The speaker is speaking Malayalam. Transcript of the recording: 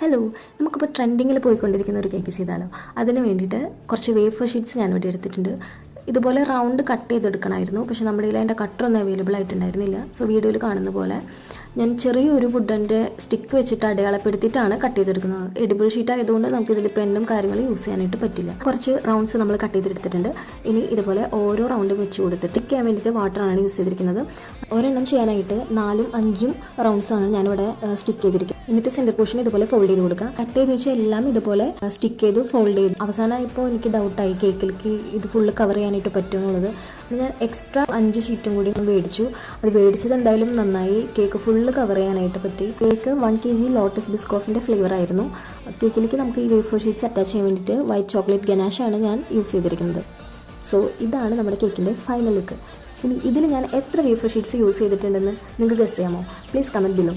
ഹലോ, നമുക്കിപ്പോൾ ട്രെൻഡിങ്ങിൽ പോയിക്കൊണ്ടിരിക്കുന്ന ഒരു കേക്ക് ചെയ്താലോ. അതിന് വേണ്ടിയിട്ട് കുറച്ച് വേഫർ ഷീറ്റ്സ് ഞാനിവിടെ എടുത്തിട്ടുണ്ട്. ഇതുപോലെ റൗണ്ട് കട്ട് ചെയ്തെടുക്കണമായിരുന്നു, പക്ഷേ നമ്മുടെ കയ്യിൽ അതിൻ്റെ കട്ടറൊന്നും അവൈലബിൾ ആയിട്ടുണ്ടായിരുന്നില്ല. സോ വീഡിയോയിൽ കാണുന്ന പോലെ ഞാൻ ചെറിയൊരു വുഡൻ്റെ സ്റ്റിക്ക് വെച്ചിട്ട് അടയാളപ്പെടുത്തിയിട്ടാണ് കട്ട് ചെയ്തെടുക്കുന്നത്. എഡിബിൾ ഷീറ്റ് ആയതുകൊണ്ട് നമുക്ക് ഇതിൽ പെന്നും കാര്യങ്ങളും യൂസ് ചെയ്യാനായിട്ട് പറ്റില്ല. കുറച്ച് റൗണ്ട്സ് നമ്മൾ കട്ട് ചെയ്തെടുത്തിട്ടുണ്ട്. ഇനി ഇതുപോലെ ഓരോ റൗണ്ടും വെച്ച് കൊടുത്തിട്ട് സ്റ്റിക്ക് ചെയ്യാൻ വേണ്ടിയിട്ട് വാട്ടറാണ് യൂസ് ചെയ്തിരിക്കുന്നത്. ഒരെണ്ണം ചെയ്യാനായിട്ട് 4ഉം 5ഉം റൗണ്ട്സാണ് ഞാനിവിടെ സ്റ്റിക്ക് ചെയ്തിരിക്കുന്നത്. എന്നിട്ട് സെൻറ്റർ പോർഷൻ ഇതുപോലെ ഫോൾഡ് ചെയ്ത് കൊടുക്കുക. കട്ട് ചെയ്ത് വെച്ചാൽ എല്ലാം ഇതുപോലെ സ്റ്റിക്ക് ചെയ്ത് ഫോൾഡ് ചെയ്ത് അവസാനമായപ്പോൾ എനിക്ക് ഡൗട്ടായി കേക്കിലേക്ക് ഇത് ഫുള്ള് കവർ ചെയ്യാനായിട്ട് പറ്റുമെന്നുള്ളത്. ഞാൻ എക്സ്ട്രാ 5 ഷീറ്റും കൂടി മേടിച്ചു. അത് മേടിച്ചത് എന്തായാലും നന്നായി. കേക്ക് ഫുള്ള് കവർ ചെയ്യാനായിട്ട് പറ്റി. കേക്ക് 1 kg ലോട്ടസ് ബിസ്കോഫിൻ്റെ ഫ്ലേവർ ആയിരുന്നു. കേക്കിലേക്ക് നമുക്ക് ഈ വേഫർ ഷീറ്റ്സ് അറ്റാച്ച് ചെയ്യാൻ വേണ്ടിയിട്ട് വൈറ്റ് ചോക്ലേറ്റ് ഗനാഷാണ് ഞാൻ യൂസ് ചെയ്തിരിക്കുന്നത്. സോ ഇതാണ് നമ്മുടെ കേക്കിൻ്റെ ഫൈനൽ ലുക്ക്. ഇനി ഇതിൽ ഞാൻ എത്ര വേഫർ ഷീറ്റ്സ് യൂസ് ചെയ്തിട്ടുണ്ടെന്ന് നിങ്ങൾക്ക് ഗസ് ചെയ്യാമോ? Please comment below.